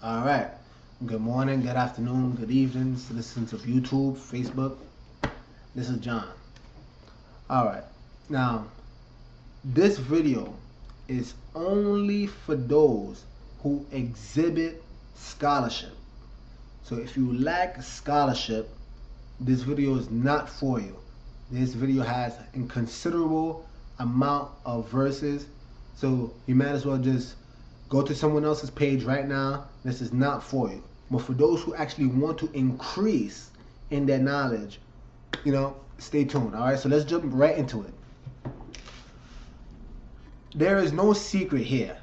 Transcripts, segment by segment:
All right. Good morning, good afternoon, good evening, citizens of YouTube, Facebook. This is John. All right. Now, this video is only for those who exhibit scholarship. So if you lack scholarship, this video is not for you. This video has a considerable amount of verses, so you might as well just go to someone else's page right now. This is not for you. But for those who actually want to increase in their knowledge, stay tuned. All right, so let's jump right into it. There is no secret here.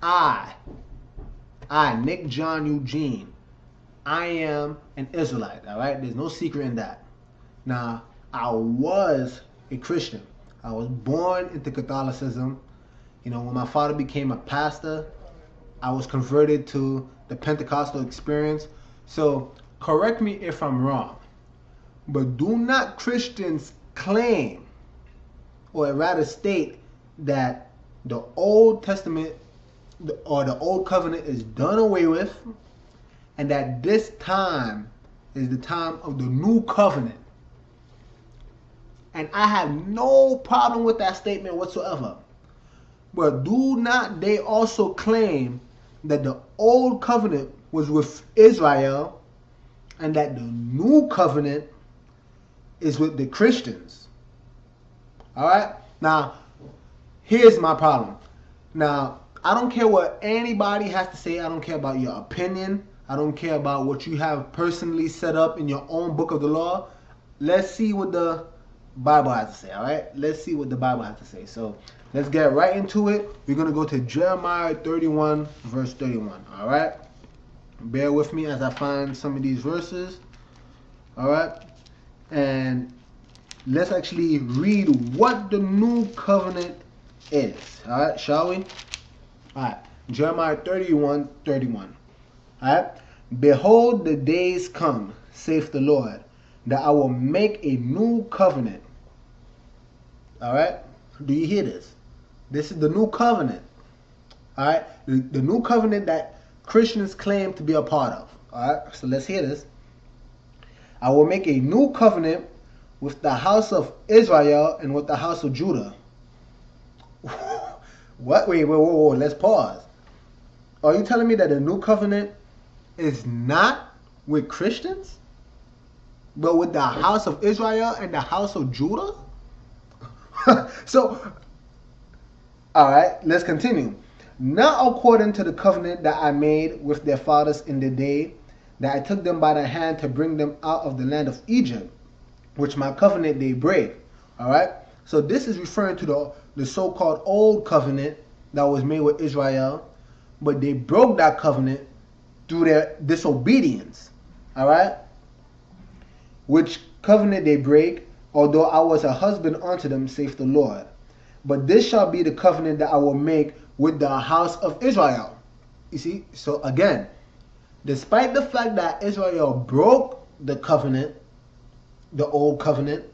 I, Nick John Eugene, I am an Israelite. All right, there's no secret in that. Now, I was a Christian. I was born into Catholicism. When my father became a pastor, I was converted to the Pentecostal experience. So correct me if I'm wrong, but do not Christians claim, or rather state, that the Old Testament or the Old Covenant is done away with, and that this time is the time of the New Covenant? And I have no problem with that statement whatsoever. But do not they also claim that the Old Covenant was with Israel and that the New Covenant is with the Christians? All right? Now, here's my problem. Now, I don't care what anybody has to say. I don't care about your opinion. I don't care about what you have personally set up in your own book of the law. Let's see what the Bible has to say, all right? Let's see what the Bible has to say. So let's get right into it. We're going to go to Jeremiah 31, verse 31, all right? Bear with me as I find some of these verses, all right? And let's actually read what the new covenant is, all right? Shall we? All right, Jeremiah 31, 31, all right? Behold, the days come, saith the Lord, that I will make a new covenant. All right? Do you hear this? This is the new covenant. All right? The new covenant that Christians claim to be a part of. All right? So let's hear this. I will make a new covenant with the house of Israel and with the house of Judah. What? Wait, whoa. Let's pause. Are you telling me that the new covenant is not with Christians, but with the house of Israel and the house of Judah? So, all right, let's continue. Not according to the covenant that I made with their fathers in the day that I took them by the hand to bring them out of the land of Egypt, which my covenant they break. All right. So this is referring to the so-called old covenant that was made with Israel, but they broke that covenant through their disobedience. All right. Which covenant they break, although I was a husband unto them, saith the Lord. But this shall be the covenant that I will make with the house of Israel. You see? So again, despite the fact that Israel broke the covenant, the old covenant,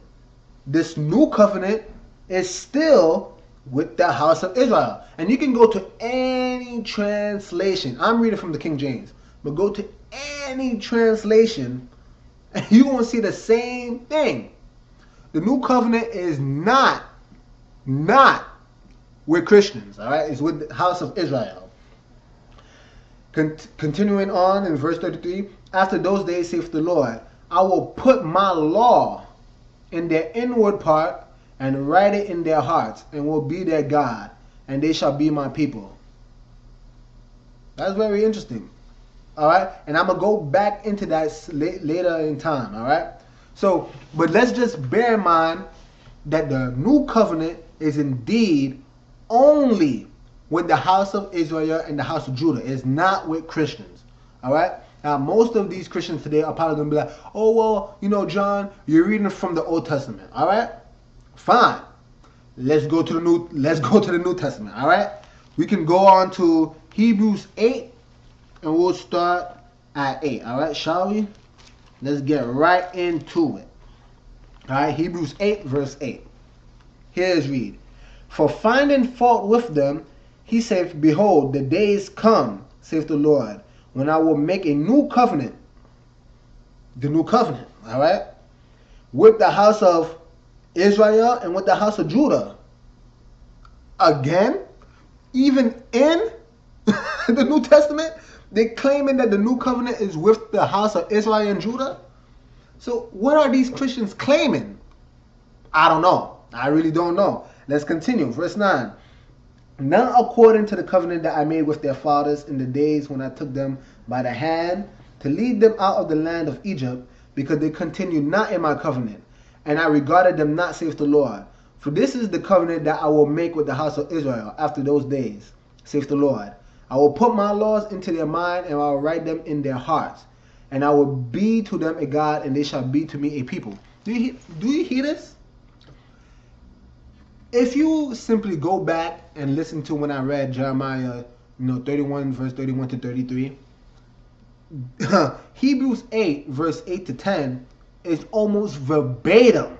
this new covenant is still with the house of Israel. And you can go to any translation. I'm reading from the King James. But go to any translation and you're going to see the same thing. The new covenant is not with Christians, all right? It's with the house of Israel. Continuing on in verse 33, after those days, saith the Lord, I will put my law in their inward part and write it in their hearts, and will be their God, and they shall be my people. That's very interesting. All right, and I'm gonna go back into that later in time. All right, so but let's just bear in mind that the new covenant is indeed only with the house of Israel and the house of Judah. It's not with Christians. All right. Now, most of these Christians today are probably gonna be like, "Oh well, John, you're reading from the Old Testament." All right, fine. Let's go to the New Testament. All right, we can go on to Hebrews 8. And we'll start at 8, all right, shall we? Let's get right into it. All right, Hebrews 8, verse 8. Here's read. For finding fault with them, he saith, behold, the days come, saith the Lord, when I will make a new covenant, the new covenant, all right, with the house of Israel and with the house of Judah. Again, even in the New Testament, they claiming that the new covenant is with the house of Israel and Judah. So what are these Christians claiming? I don't know. I really don't know. Let's continue. Verse 9. Not according to the covenant that I made with their fathers in the days when I took them by the hand to lead them out of the land of Egypt, because they continued not in my covenant, and I regarded them not, saith the Lord. For this is the covenant that I will make with the house of Israel after those days, saith the Lord. I will put my laws into their mind, and I will write them in their hearts, and I will be to them a God, and they shall be to me a people. Do you hear this? If you simply go back and listen to when I read Jeremiah, 31 verse 31 to 33, Hebrews 8 verse 8 to 10 is almost verbatim.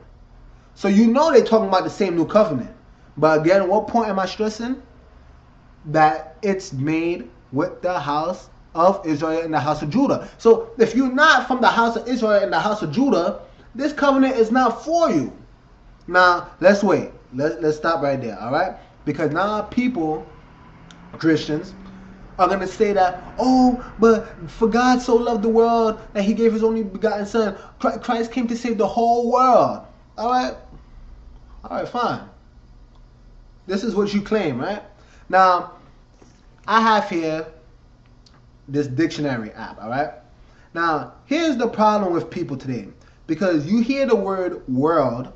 So they're talking about the same new covenant. But again, what point am I stressing? That it's made with the house of Israel and the house of Judah. So if you're not from the house of Israel and the house of Judah, this covenant is not for you. Now, let's wait. Let's stop right there, all right? Because now people, Christians, are going to say that, oh, but for God so loved the world that he gave his only begotten son. Christ came to save the whole world. All right, fine. This is what you claim, right? Now, I have here this dictionary app, all right? Now, here's the problem with people today. Because you hear the word world,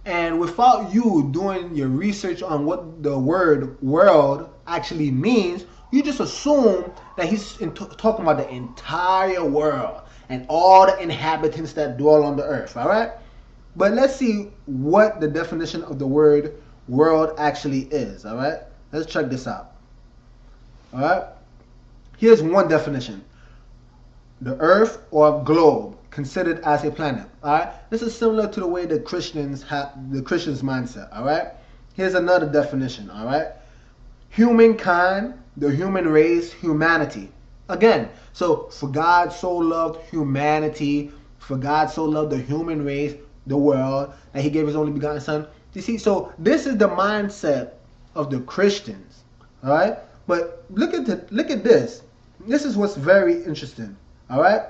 and without you doing your research on what the word world actually means, you just assume that he's talking about the entire world and all the inhabitants that dwell on the earth, all right? But let's see what the definition of the word world actually is, all right? Let's check this out, all right? Here's one definition. The earth or globe considered as a planet. All right, this is similar to the way the Christians have the Christians' mindset. All right, here's another definition. All right, humankind, the human race, humanity. Again, so for God so loved humanity, for God so loved the human race, the world, that he gave his only begotten son. You see, so this is the mindset of the Christians. All right, but look at this. This is what's very interesting. All right.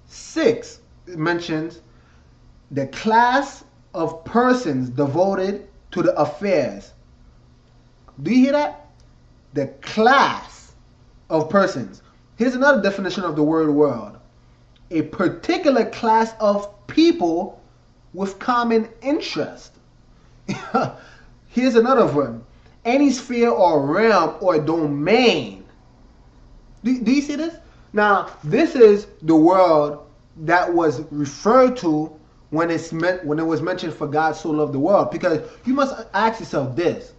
6 mentions the class of persons devoted to the affairs. Do you hear that? The class of persons. Here's another definition of the word world. A particular class of people with common interest. Here's another one. Any sphere or realm or domain. Do you see this? Now, this is the world that was referred to when it was mentioned for God so loved the world. Because you must ask yourself this.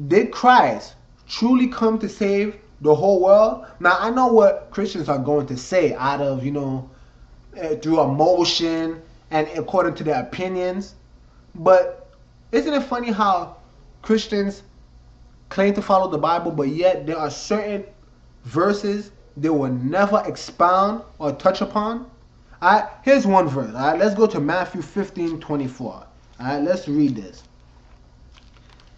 Did Christ truly come to save the whole world? Now, I know what Christians are going to say out of, through emotion and according to their opinions. But isn't it funny how Christians claim to follow the Bible, but yet there are certain verses they will never expound or touch upon? All right, here's one verse. All right, let's go to Matthew 15:24. All right, let's read this.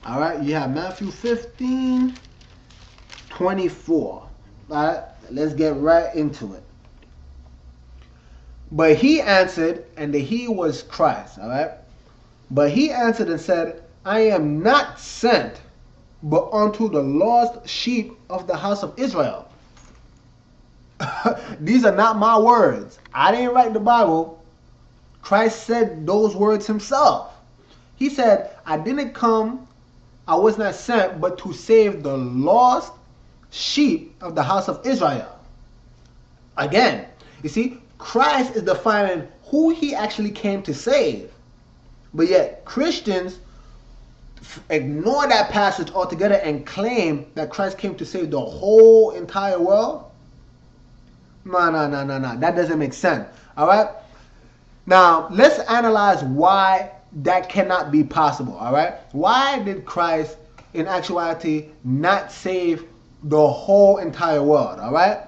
All right, you have Matthew 15:24. All right, let's get right into it. But he answered, and the he was Christ. All right, but he answered and said, I am not sent but unto the lost sheep of the house of Israel. These are not my words. I didn't write the Bible. Christ said those words himself. He said, I was not sent but to save the lost sheep of the house of Israel. Again, you see, Christ is defining who he actually came to save. But yet, Christians ignore that passage altogether and claim that Christ came to save the whole entire world. No. That doesn't make sense. All right. Now, let's analyze why that cannot be possible. All right. Why did Christ in actuality not save the whole entire world. All right,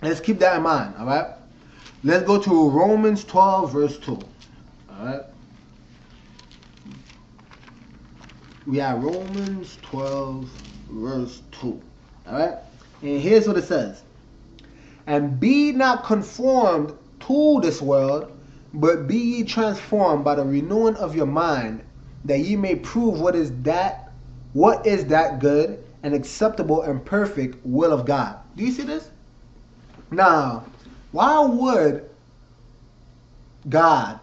let's keep that in mind. All right, let's go to Romans 12 verse 2. All right, we are Romans 12 verse 2. All right, and here's what it says: and be not conformed to this world, but be ye transformed by the renewing of your mind, that ye may prove what is that good and acceptable and perfect will of God. Do you see this? Now, why would God,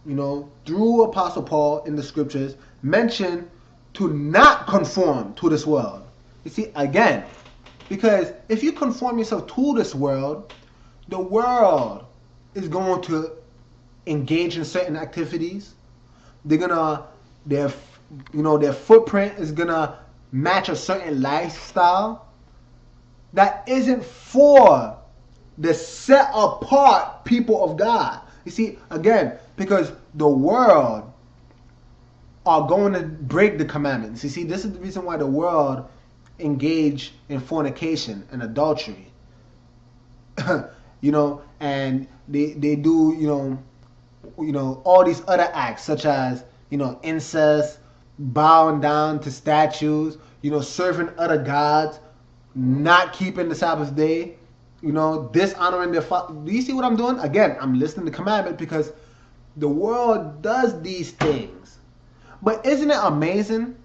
through Apostle Paul in the scriptures, mention to not conform to this world? You see, again, because if you conform yourself to this world, the world is going to engage in certain activities. Their footprint is gonna match a certain lifestyle that isn't for the set apart people of God. You see, again, because the world are going to break the commandments. You see, this is the reason why the world engage in fornication and adultery. And they do, all these other acts such as, incest, bowing down to statues, serving other gods, not keeping the Sabbath day, dishonoring their father. Do you see what I'm doing? Again, I'm listening to commandment because the world does these things. But isn't it amazing?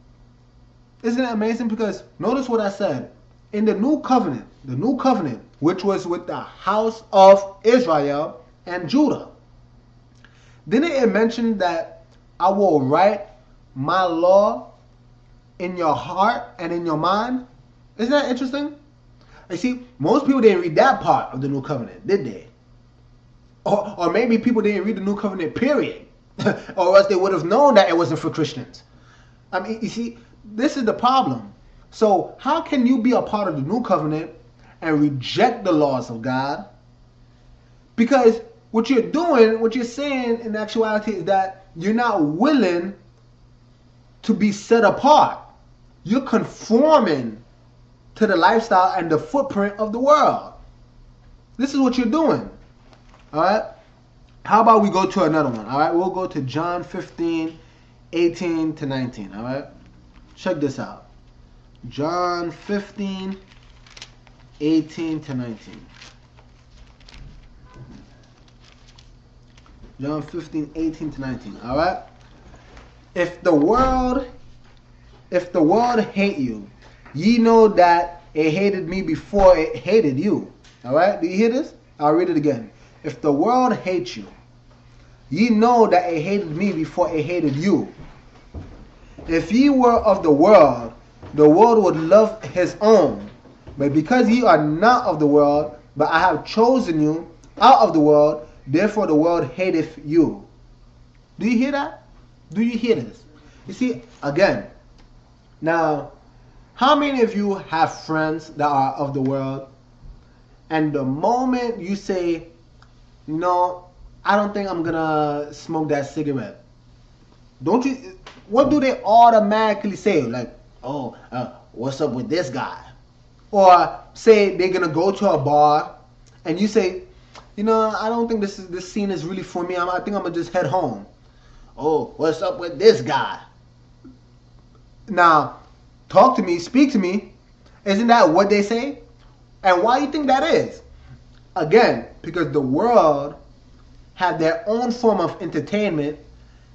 Isn't it amazing? Because notice what I said. In the new covenant, which was with the house of Israel and Judah, didn't it mention that I will write my law in your heart and in your mind? Isn't that interesting? You see, most people didn't read that part of the new covenant, did they? Or maybe people didn't read the new covenant, period. Or else they would have known that it wasn't for Christians. I mean, you see, this is the problem. So how can you be a part of the new covenant and reject the laws of God? Because what you're saying in actuality is that you're not willing to be set apart. You're conforming to the lifestyle and the footprint of the world. This is what you're doing. All right? How about we go to another one? All right? We'll go to John 15, 18 to 19. All right? Check this out. John 15, 18 to 19. John 15, 18 to 19. All right? If the world hate you, ye know that it hated me before it hated you. All right? Do you hear this? I'll read it again. If the world hates you, ye know that it hated me before it hated you. If ye were of the world would love his own. But because ye are not of the world, but I have chosen you out of the world, therefore the world hateth you. Do you hear that? Do you hear this? You see, again, now, how many of you have friends that are of the world, and the moment you say, no, I don't think I'm gonna smoke that cigarette, what do they automatically say? Like, oh, what's up with this guy? Or say they're gonna go to a bar, and you say, I don't think this scene is really for me. I think I'm gonna just head home. Oh, what's up with this guy? Now, talk to me, speak to me. Isn't that what they say? And why do you think that is? Again, because the world have their own form of entertainment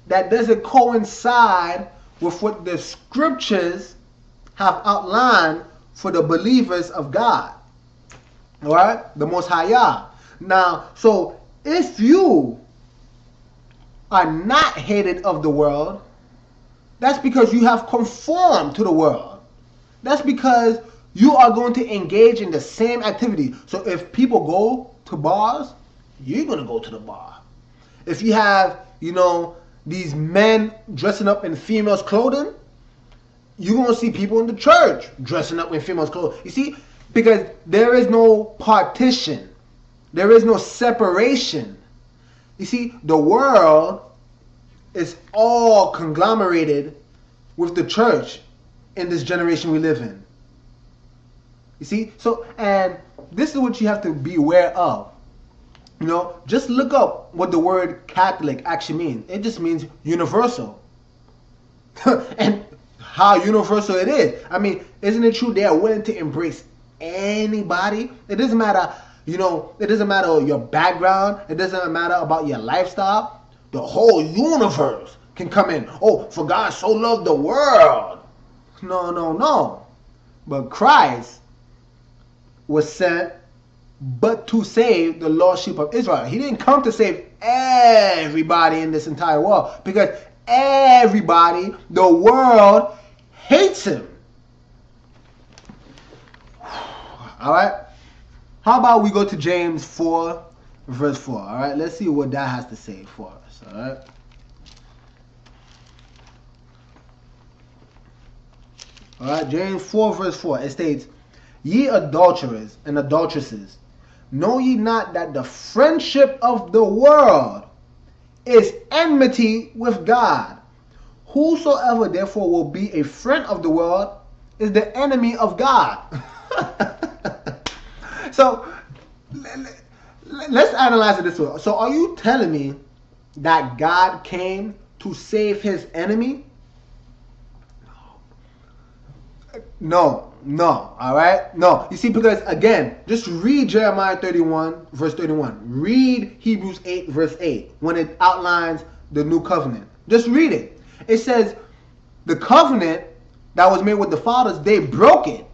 that doesn't coincide with what the scriptures have outlined for the believers of God. All right? The Most High Yah. Now, so if you are not hated of the world, that's because you have conformed to the world. That's because you are going to engage in the same activity. So if people go to bars, you're going to go to the bar. If you have, these men dressing up in females' clothing, you're going to see people in the church dressing up in females' clothing. You see, because there is no partition. There is no separation. You see, the world is all conglomerated with the church. in this generation we live in. You see? So, and this is what you have to be aware of. You know, just look up what the word Catholic actually means. It just means universal. And how universal it is. I mean, isn't it true they are willing to embrace anybody? It doesn't matter, you know, it doesn't matter your background. It doesn't matter about your lifestyle. The whole universe can come in. Oh, for God so loved the world. No. But Christ was sent but to save the lost sheep of Israel. He didn't come to save everybody in this entire world, because everybody, the world, hates him. Alright? How about we go to James 4, verse 4. Alright? Let's see what that has to say for us. Alright? Alright? James 4, verse 4. It states, "Ye adulterers and adulteresses, know ye not that the friendship of the world is enmity with God? Whosoever therefore will be a friend of the world is the enemy of God." So, let's analyze it this way. So, are you telling me that God came to save his enemy? No, alright? No. You see, because again, just read Jeremiah 31, verse 31. Read Hebrews 8, verse 8, when it outlines the new covenant. Just read it. It says, the covenant that was made with the fathers, they broke it.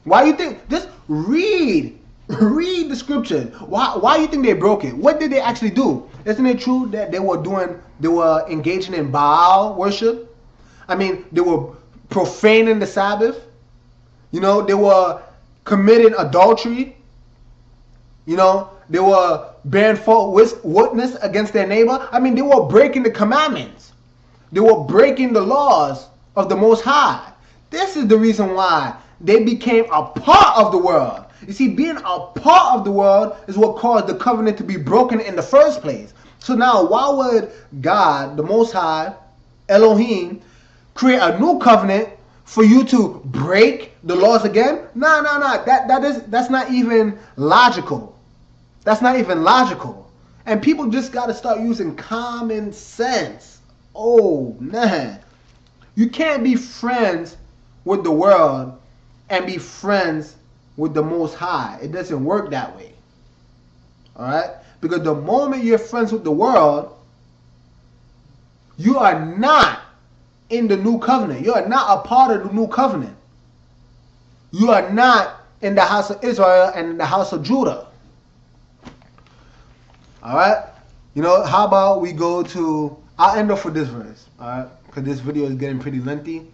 Why you think? Just read the scriptures. Why you think they broke it? What did they actually do? Isn't it true that they were engaging in Baal worship? I mean, they were profaning the Sabbath. You know, they were committing adultery. You know, they were bearing false witness against their neighbor. I mean, they were breaking the commandments. They were breaking the laws of the Most High. This is the reason why they became a part of the world. You see, being a part of the world is what caused the covenant to be broken in the first place. So now, why would God, the Most High, Elohim, create a new covenant for you to break the laws again? No. That's not even logical. That's not even logical. And people just got to start using common sense. Oh, man. You can't be friends with the world and be friends with the Most High. It doesn't work that way. Alright? Because the moment you're friends with the world, you are not in the new covenant. You are not a part of the new covenant. You are not in the house of Israel and in the house of Judah. Alright? You know, how about we go to, I'll end off with this verse. Alright? Because this video is getting pretty lengthy.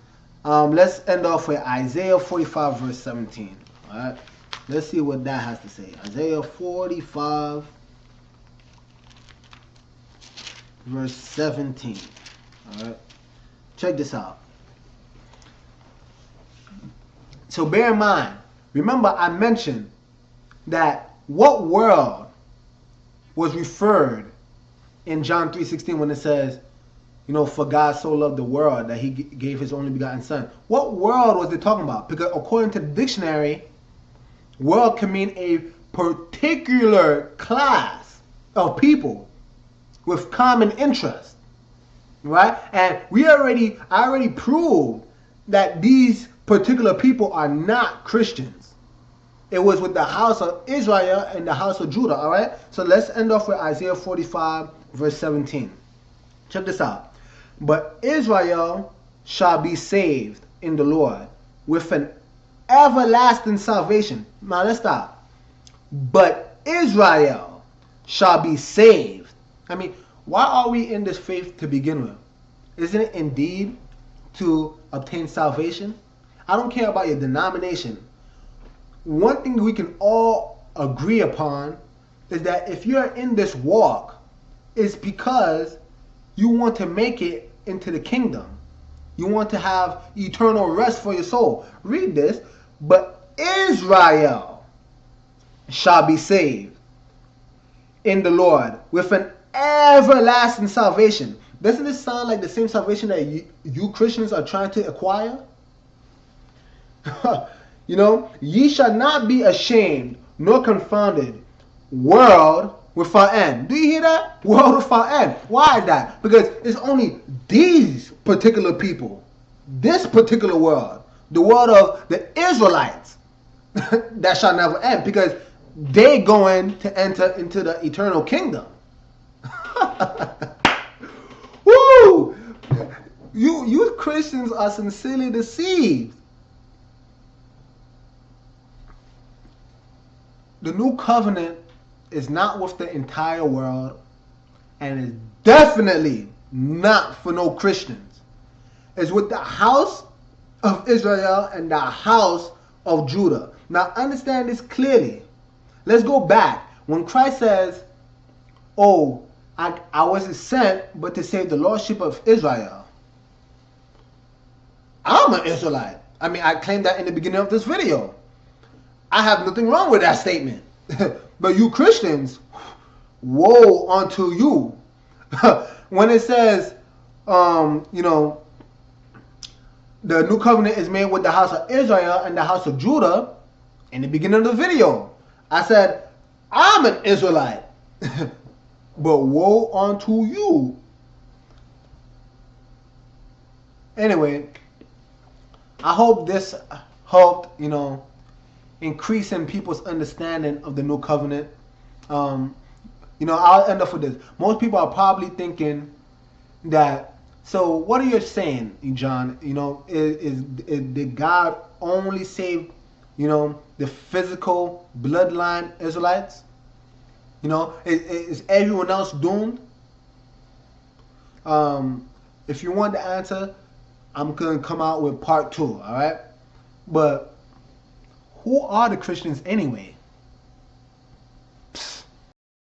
Let's end off with Isaiah 45 verse 17. Alright? Let's see what that has to say. Isaiah 45 verse 17. Alright? Check this out. So bear in mind, remember I mentioned that what world was referred in John 3:16 when it says, you know, for God so loved the world that he gave his only begotten son. What world was it talking about? Because according to the dictionary, world can mean a particular class of people with common interests. Right? And I already proved that these particular people are not Christians. It was with the house of Israel and the house of Judah. Alright? So let's end off with Isaiah 45 verse 17. Check this out. But Israel shall be saved in the Lord with an everlasting salvation. Now let's stop. But Israel shall be saved. I mean, why are we in this faith to begin with? Isn't it indeed to obtain salvation? I don't care about your denomination. One thing we can all agree upon is that if you're in this walk, it's because you want to make it into the kingdom. You want to have eternal rest for your soul. Read this. But Israel shall be saved in the Lord with an everlasting salvation. Doesn't this sound like the same salvation that you Christians are trying to acquire? You know, ye shall not be ashamed nor confounded, world without end. Do you hear that? World without end. Why is that? Because it's only these particular people, this particular world, the world of the Israelites, that shall never end, because they going to enter into the eternal kingdom. Woo! You Christians are sincerely deceived. The new covenant is not with the entire world, and is definitely not for no Christians. It's with the house of Israel and the house of Judah. Now understand this clearly. Let's go back. When Christ says, oh, I wasn't sent but to save the lordship of Israel. I'm an Israelite. I mean, I claimed that in the beginning of this video. I have nothing wrong with that statement. But you Christians, woe unto you. When it says, you know, the new covenant is made with the house of Israel and the house of Judah, in the beginning of the video, I said, I'm an Israelite. But woe unto you. Anyway, I hope this helped, you know, increasing people's understanding of the new covenant. You know, I'll end up with this. Most people are probably thinking that, so what are you saying, John? You know, did God only save, you know, the physical bloodline Israelites? You know, is everyone else doomed? If you want the answer, I'm going to come out with part 2, all right? But who are the Christians anyway?